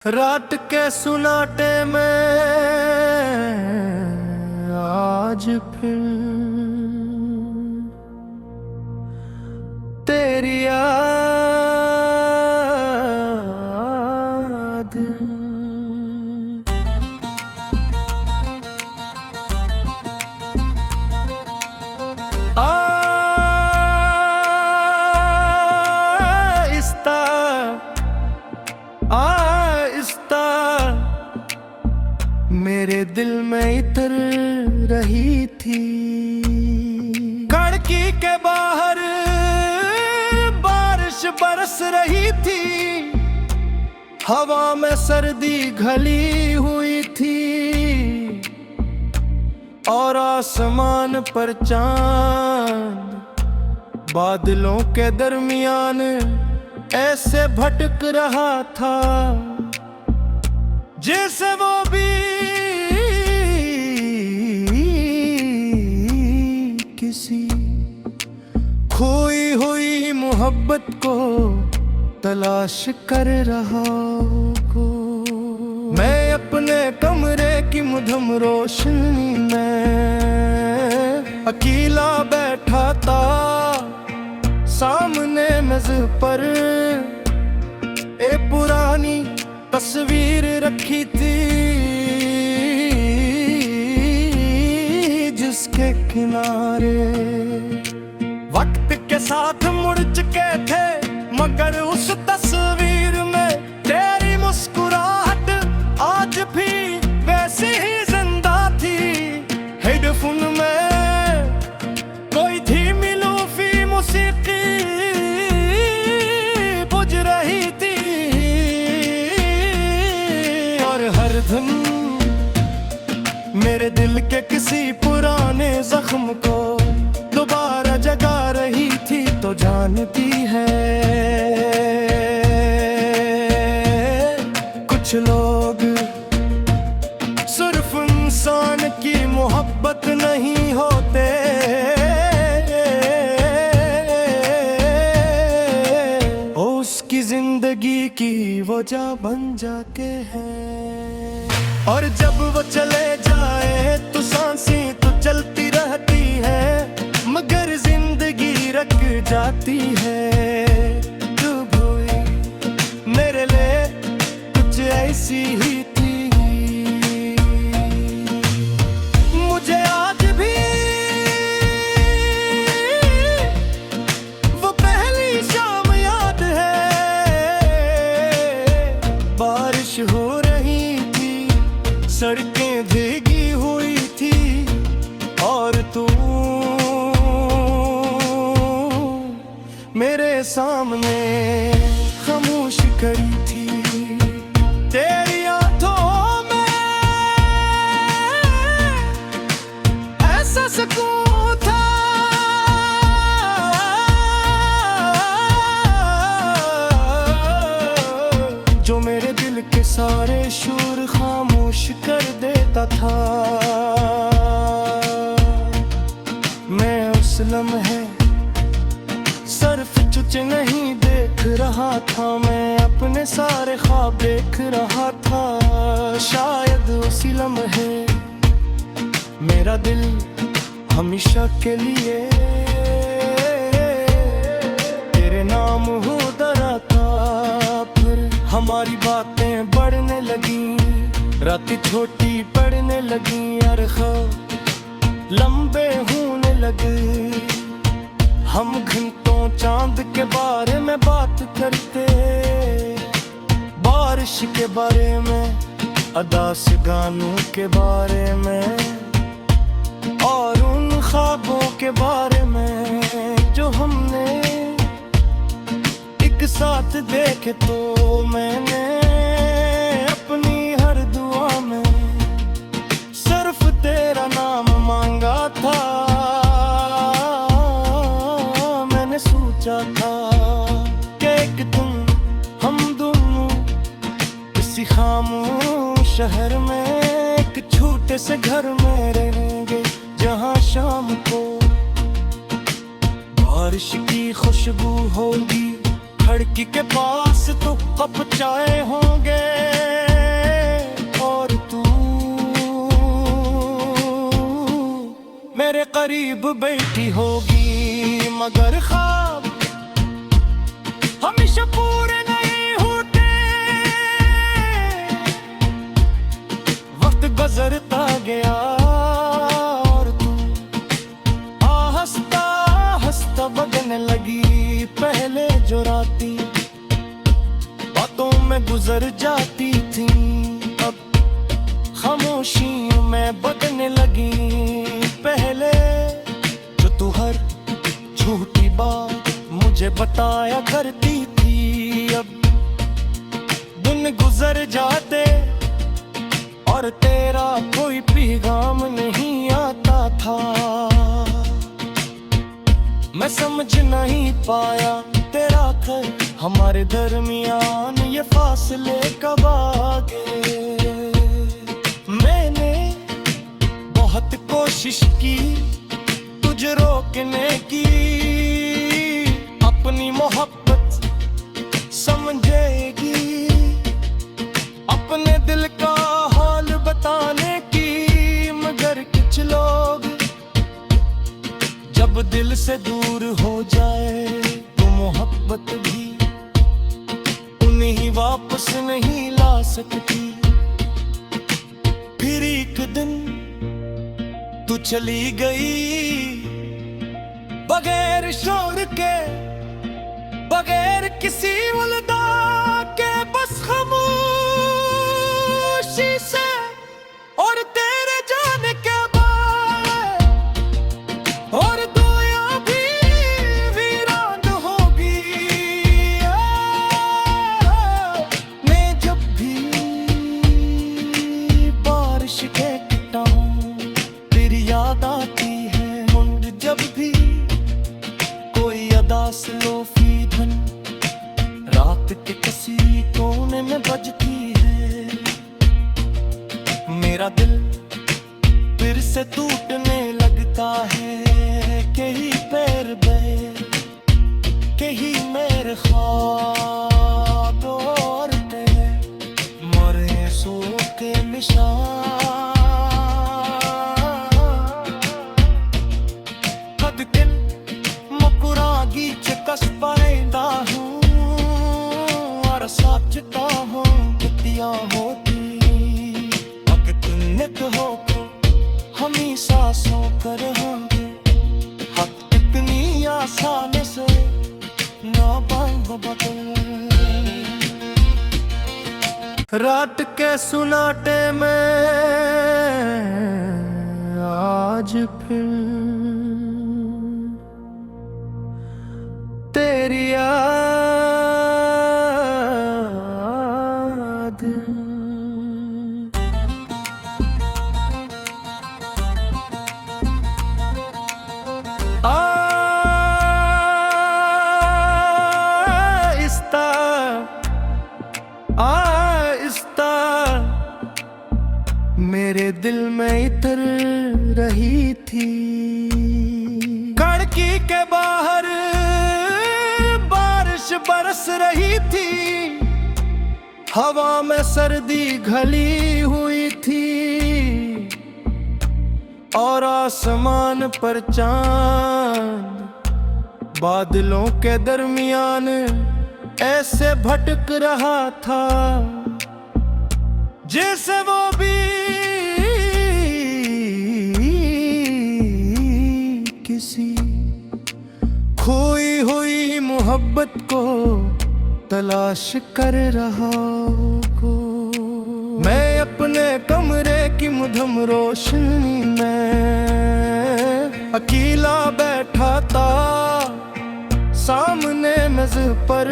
रात के सुनाटे में आज फिर तेरी याद आहिस्ता मेरे दिल में इतर रही थी। खिड़की के बाहर बारिश बरस रही थी, हवा में सर्दी घली हुई थी और आसमान पर चांद बादलों के दरमियान ऐसे भटक रहा था जैसे वो भी किसी खोई हुई मोहब्बत को तलाश कर रहा हो। मैं अपने कमरे की मधुम रोशनी में अकेला बैठा था, सामने मेज पर एक पुरानी तस्वीर रखी थी जिसके किनारे वक्त के साथ मुड़ चुके थे, मगर उस तस्वीर में तेरी मुस्कुराहट आज भी वैसी ही जिंदा थी। हेडफोन में कोई धीमी लोफी मौसीकी बुझ रही थी और हर धुन मेरे दिल के किसी पुराने जख्म को दोबारा जगा रही थी। तो जानती है कुछ लोग सिर्फ इंसान की मोहब्बत नहीं होते, उसकी जिंदगी की वजह बन जाते हैं। और जब वो चले जाए तो सांसें तो चलती रहती है, मगर जिंदगी रख जाती है। तू भी मेरे लिए कुछ ऐसी ही थी। मुझे आज भी वो पहली शाम याद है, बारिश हो रही थी, सड़कें भीगी हुई थी और तू मेरे सामने खामोश खड़ी थी। तेरी आंखों में ऐसा सुकून था जो मेरे दिल के सारे शोर खामोश कर देता था। मैं उस लम्हे सिर्फ चुचे नहीं देख रहा था, मैं अपने सारे ख्वाब देख रहा था। शायद उसी लम्हे मेरा दिल हमेशा के लिए तेरे नाम हो डरा था। फिर हमारी बातें बढ़ने लगी, रातें छोटी पड़ने लगी और ख्वाब लंबे होने लगे। हम घंटों चांद के बारे में बात करते, बारिश के बारे में, अदास गानों के बारे में और उन ख्वाबों के बारे में जो हमने एक साथ देखे। तो मैंने अपनी हर दुआ में सिर्फ तेरा नाम मांगा था। सोचा था कि एक दिन हम दोनों किसी खामोश शहर में एक छोटे से घर में रहेंगे, जहाँ शाम को बारिश की खुशबू होगी, खिड़की के पास तो कप चाय होंगे और तू मेरे करीब बैठी होगी, मगर ख्वाब हमेशा पूरे नहीं होते। वक्त गुजरता गया और तू हंसता हंसता बदलने लगी। पहले जो राती बातों में गुजर जाती थी, अब खामोशियों में बदलने लगी। पहले जो तू हर झूठी बात मुझे बताया करती थी, अब दिन गुजर जाते और तेरा कोई पैगाम नहीं आता था। मैं समझ नहीं पाया तेरा कर हमारे दरमियान ये फासले कब आ गए। मैंने बहुत कोशिश की तुझे रोकने की, अपनी मोहब्बत समझेगी, अपने दिल का हाल बताने की, मगर कुछ लोग जब दिल से दूर हो जाए तो मोहब्बत भी उन्हें वापस नहीं ला सकती। फिर एक दिन तू चली गई बगैर शोर के, बगैर किसी वलदा के, बस खामोशी से। और तेरे जाने के बाद और दुनिया भी वीरान होगी। मैं जब भी बारिश देखता हूँ तेरी याद आती है, मुंड जब भी कोई अदास लोफी धन रात के किसी कोने में बजती है, मेरा दिल फिर से टूटने लगता है। कहीं पैर बहे, कहीं मेरे ख्वाब और तेरे मरे सो के निशान। कद किल मुकुरागी चिकस पाएंदा हूँ और साचता हूँ कितियाँ होती वक्त नित होकर हम ही सांसों कर होंगे। हक इतनी आसानी से ना बांग बदल। रात के सुनाटे में आज फिर तेरी याद आहिस्ता मेरे दिल में इतर रही थी। खिड़की के बाहर बारिश बरस रही थी, हवा में सर्दी घली हुई थी और आसमान पर चांद बादलों के दरमियान ऐसे भटक रहा था जैसे वो भी किसी खोई हुई मोहब्बत को तलाश कर रहा हो। मैं अपने कमरे की मधुम रोशनी में अकेला बैठा था, सामने मेज पर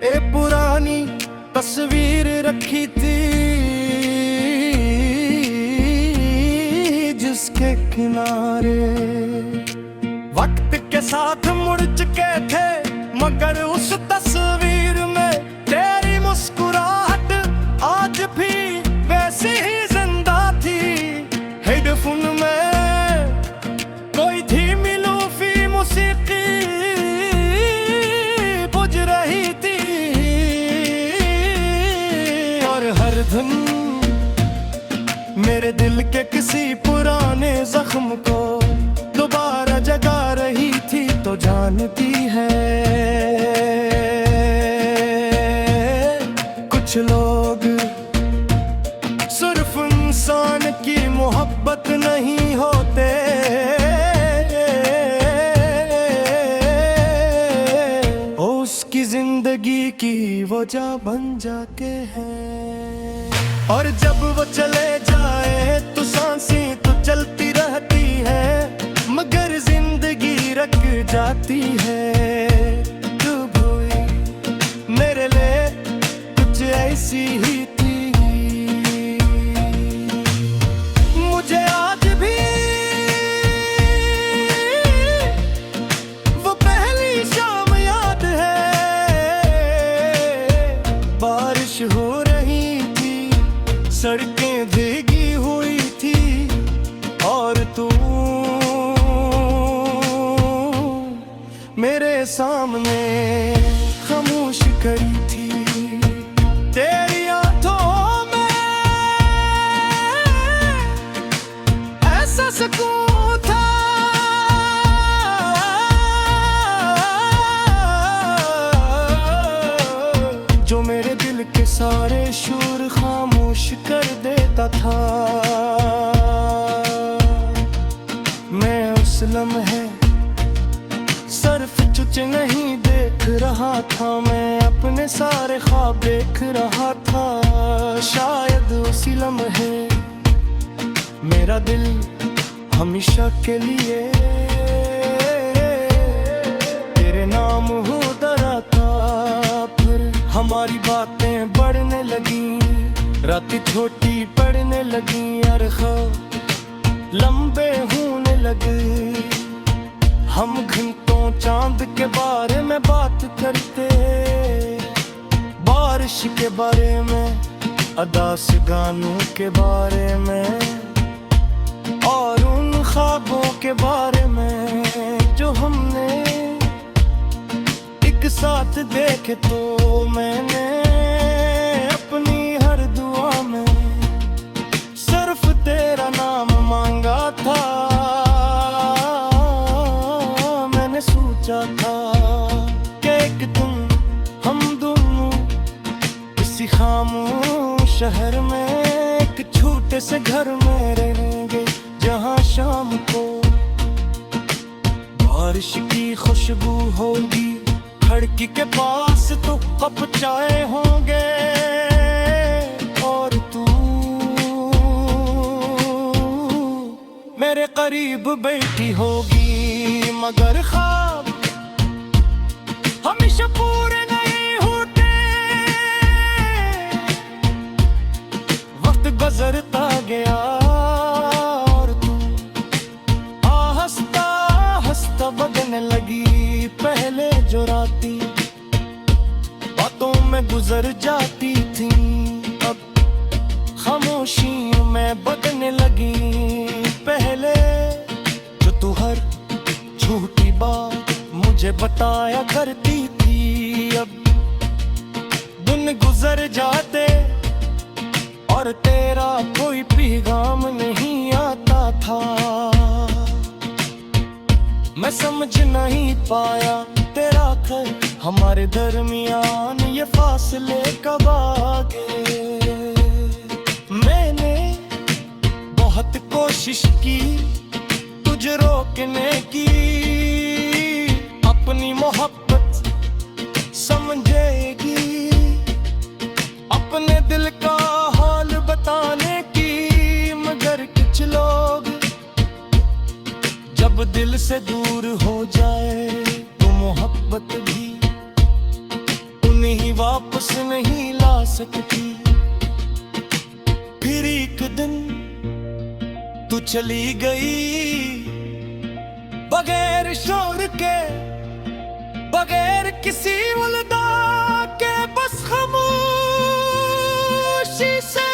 एक पुरानी तस्वीर रखी थी जिसके किनारे वक्त के साथ मुड़ चुके थे, मगर उस तस्वीर में तेरी मुस्कुराहट आज भी वैसी ही जिंदा थी। हेडफोन में कोई धीमी लोफी मौसीकी धुन मेरे दिल के किसी पुराने जख्म को दोबारा जगा रही थी। तो जानती है कुछ लोग सिर्फ इंसान की मोहब्बत नहीं होते, उसकी जिंदगी की वजह बन जाते हैं। और जब वो चले जाए तो सांसें तो चलती रहती है, मगर जिंदगी रख जाती है। तू भी मेरे लिए कुछ ऐसी ही थी। मुझे आज भी वो पहली शाम याद है। बारिश हो रही थी, सड़कें भीगी हुई थी, और तू मेरे सामने खामोश खड़ी थी। तेरी आंखों में ऐसा सुकून था, जो मेरे दिल के सारे शोर खामोश कर देता था। मैं उस लम्हे सिर्फ तुझे नहीं देख रहा था, मैं अपने सारे ख्वाब देख रहा था। शायद उसी लम्हे मेरा दिल हमेशा के लिए तेरे नाम हो डरा था। फिर हमारी बातें बढ़ने लगी, रातें छोटी पड़ने लगी, और ख्वाब लंबे होने लगे। हम घंटों चांद के बारे में बात करते, बारिश के बारे में, अदास गानों के बारे में, और उन ख्वाबों के बारे में जो हमने एक साथ देखे। तो मैंने अपनी हर दुआ में सिर्फ तेरा नाम मांगा था। सोचा था कि एक दिन हम दोनों किसी खामोश शहर में एक छोटे से घर में रहेंगे, जहाँ शाम को बारिश की खुशबू होगी, खिड़की के पास तो कप चाय होंगे, और तू मेरे करीब बैठी होगी। मगर ख्वाब हमेशा पूरे नहीं होते, वक्त गुजरता गया और तू आहिस्ता आहिस्ता बदलने लगी। पहले जो राती बातों में गुजर जाती थी, अब खामोशियों में बदलने लगी। पहले जो तू हर झूठी बात मुझे बताया करती थी, अब दिन गुजर जाते और तेरा कोई पैगाम नहीं आता था। मैं समझ नहीं पाया तेरा खैर हमारे दरमियान ये फासले कब आ गए। मैंने बहुत कोशिश की तुझे रोकने की, अपनी मोहब्बत समझेगी, अपने दिल का हाल बताने की, मगर कुछ लोग जब दिल से दूर हो जाए तो मोहब्बत भी उन्हें वापस नहीं ला सकती। फिर एक दिन तू चली गई बगैर शोर के, बगैर किसी वलदा के, बस खामोशी से,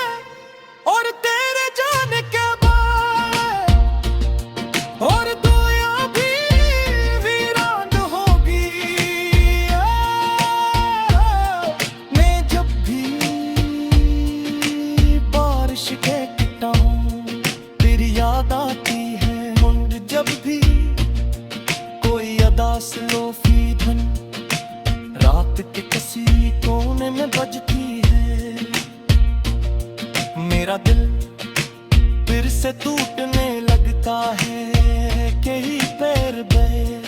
और तेरे जाने के बाद और दुनिया भी वीरान होगी। मैं जब भी मेरा दिल फिर से टूटने लगता है कहीं पैर बैर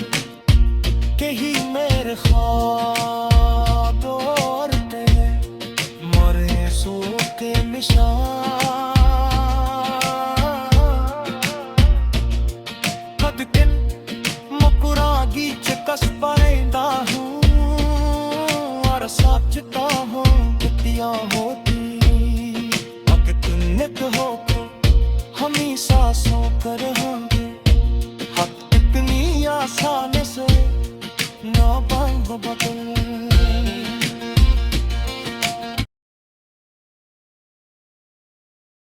कहीं मेरे ख्वाब और तेरे मरे सो के निशान कद दिल मुकुरागी चिकस परेंदा हूँ और साचता हूँ कितिया होती अकितनित होकर हम ही सांसों कर होंगे हक इतनी आसान से ना बंग बदल